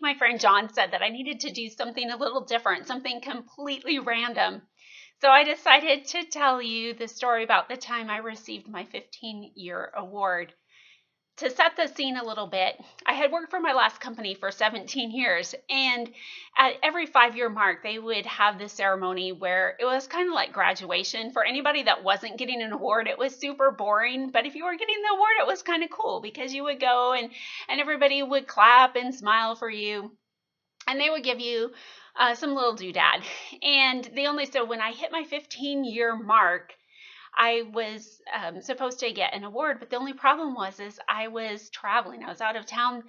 my friend John said that I needed to do something a little different, something completely random. So I decided to tell you the story about the time I received my 15-year award. To set the scene a little bit, I had worked for my last company for 17 years, and at every 5-year mark, they would have this ceremony where it was kind of like graduation. For anybody that wasn't getting an award, it was super boring, but if you were getting the award, it was kind of cool because you would go and everybody would clap and smile for you, and they would give you some little doodad. And so when I hit my 15-year mark, I was supposed to get an award, but the only problem is I was traveling. I was out of town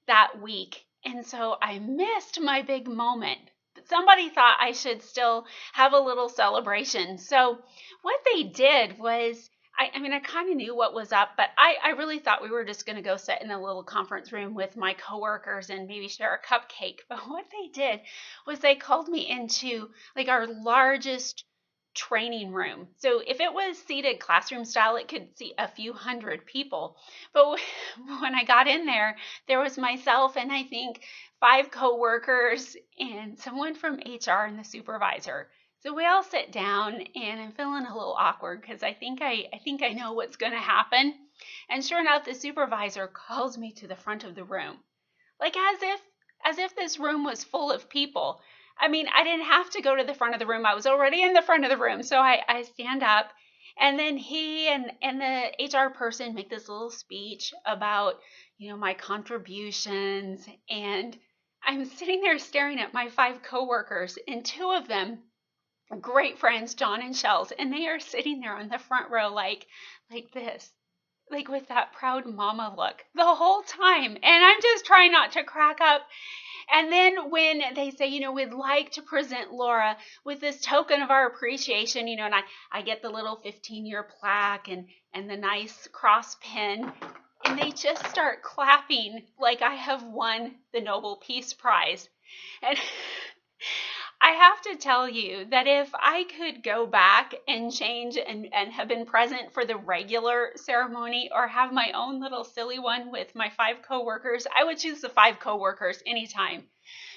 that week, and so I missed my big moment. But somebody thought I should still have a little celebration. So what they did was, I kind of knew what was up, but I really thought we were just going to go sit in a little conference room with my coworkers and maybe share a cupcake. But what they did was they called me into like our largest training room. So if it was seated classroom style, it could seat a few hundred people. But when I got in there, there was myself and I think 5 coworkers and someone from HR and the supervisor. So we all sit down and I'm feeling a little awkward because I think I know what's going to happen. And sure enough, the supervisor calls me to the front of the room. Like as if this room was full of people. I didn't have to go to the front of the room. I was already in the front of the room. So I stand up, and then he and the HR person make this little speech about, my contributions. And I'm sitting there staring at my 5 coworkers, and 2 of them, great friends, John and Shells, and they are sitting there on the front row like this. Like with that proud mama look the whole time. And I'm just trying not to crack up. And then when they say, we'd like to present Laura with this token of our appreciation, and I get the little 15-year plaque and the nice cross pin, and they just start clapping like I have won the Nobel Peace Prize. And I have to tell you that if I could go back and change and have been present for the regular ceremony or have my own little silly one with my 5 coworkers, I would choose the 5 coworkers anytime.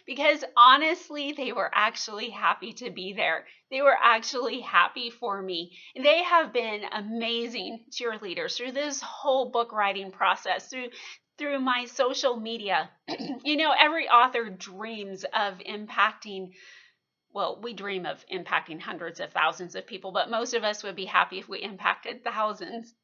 Because honestly, they were actually happy to be there. They were actually happy for me. They have been amazing cheerleaders through this whole book writing process, through my social media. Every author dreams of impacting. Well, we dream of impacting hundreds of thousands of people, but most of us would be happy if we impacted thousands.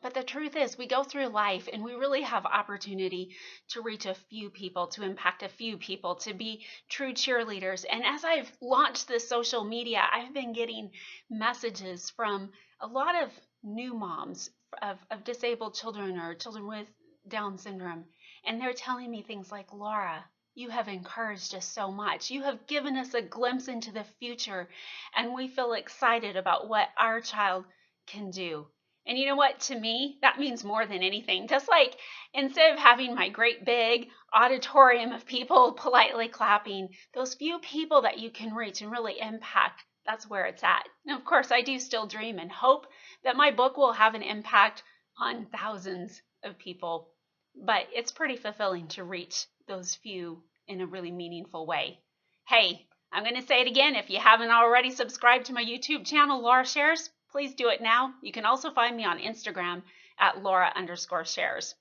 But the truth is, we go through life and we really have opportunity to reach a few people, to impact a few people, to be true cheerleaders. And as I've launched this social media, I've been getting messages from a lot of new moms of disabled children or children with Down syndrome. And they're telling me things like, Laura, you have encouraged us so much. You have given us a glimpse into the future, and we feel excited about what our child can do. And you know what? To me, that means more than anything. Just like instead of having my great big auditorium of people politely clapping, those few people that you can reach and really impact, that's where it's at. And of course, I do still dream and hope that my book will have an impact on thousands of people. But it's pretty fulfilling to reach those few in a really meaningful way. Hey, I'm going to say it again. If you haven't already subscribed to my YouTube channel, Laura Shares, please do it now. You can also find me on Instagram at Laura_shares.